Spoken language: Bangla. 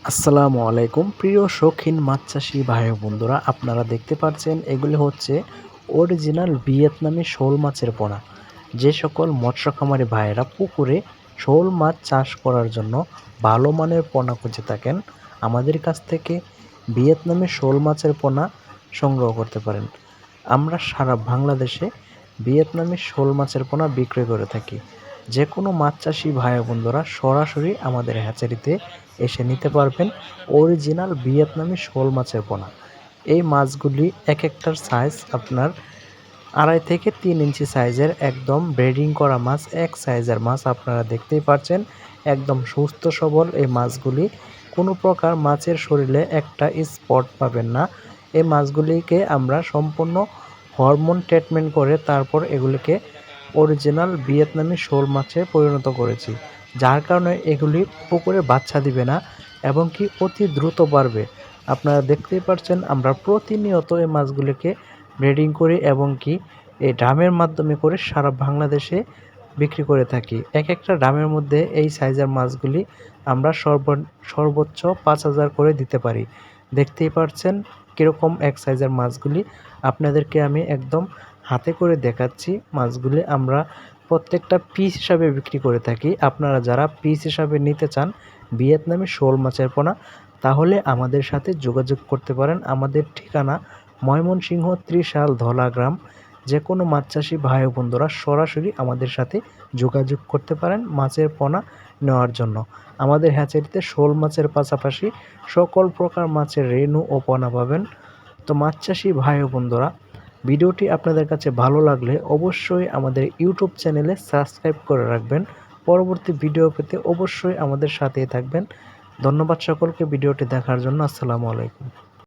আসসালামু আলাইকুম প্রিয় শৌখিন মাছ চাষি ভাই ও বন্ধুরা, আপনারা দেখতে পাচ্ছেন এগুলি হচ্ছে অরিজিনাল ভিয়েতনামি শোল মাছের পোনা। যে সকল মৎস্য খামারি ভাইয়েরা পুকুরে শোল মাছ চাষ করার জন্য ভালো মানের পোনা খুঁজে থাকেন, আমাদের কাছ থেকে ভিয়েতনামি শোল মাছের পোনা সংগ্রহ করতে পারেন। আমরা সারা বাংলাদেশে ভিয়েতনামি শোল মাছের পোনা বিক্রি করে থাকি। যে কোনো মাছ চাষি ভাই ও বন্ধুরা সরাসরি আমাদের হ্যাচারিতে এসে নিতে পারবেন অরিজিনাল ভিয়েতনামি শোল মাছের পোনা। এই মাছগুলি এক একটার সাইজ আপনার 2.5 থেকে 3 ইঞ্চি সাইজের, একদম ব্রিডিং করা মাছ, এক সাইজের মাছ। আপনারা দেখতেই পাচ্ছেন একদম সুস্থ সবল এই মাছগুলি। কোনো প্রকার মাছের শরীরে একটা স্পট পাবেন না। এই মাছগুলিকে আমরা সম্পূর্ণ হরমোন ট্রিটমেন্ট করে তারপর এগুলিকে অরিজিনাল ভিয়েতনামি শোল মাছে পরিণত করেছি, যার কারণে এগুলি পুকুরে বাচ্চা দিবে না এবং কি অতি দ্রুত বাড়বে। আপনারা দেখতেই পাচ্ছেন আমরা প্রতিনিয়ত এই মাছগুলিকে ব্রিডিং করি এবং কি এই ড্রামের মাধ্যমে করে সারা বাংলাদেশে বিক্রি করে থাকি। এক একটা ড্রামের মধ্যে এই সাইজের মাছগুলি আমরা সর্বোচ্চ 5,000 করে দিতে পারি। দেখতেই পাচ্ছেন কীরকম এক সাইজের মাছগুলি, আপনাদেরকে আমি একদম হাতে করে দেখাচ্ছি। মাছগুলি আমরা প্রত্যেকটা পিস হিসাবে বিক্রি করে থাকি। আপনারা যারা পিস হিসাবে নিতে চান ভিয়েতনামি শোল মাছের পোনা, তাহলে আমাদের সাথে যোগাযোগ করতে পারেন। আমাদের ঠিকানা ময়মনসিংহ ত্রিশাল ধলা গ্রাম। যে কোনো মাছ চাষি ভাই ও বন্ধুরা সরাসরি আমাদের সাথে যোগাযোগ করতে পারেন মাছের পোনা নেওয়ার জন্য। আমাদের হ্যাচারিতে শোল মাছের পাশাপাশি সকল প্রকার মাছের রেণু ও পোনা পাবেন। তো মাছ চাষি ভাই ও বন্ধুরা, ভিডিওটি আপনাদের কাছে ভালো লাগলে অবশ্যই আমাদের ইউটিউব চ্যানেলে সাবস্ক্রাইব করে রাখবেন। পরবর্তী ভিডিও পেতে অবশ্যই আমাদের সাথেই থাকবেন। ধন্যবাদ সকলকে ভিডিওটি দেখার জন্য। আসসালামু আলাইকুম।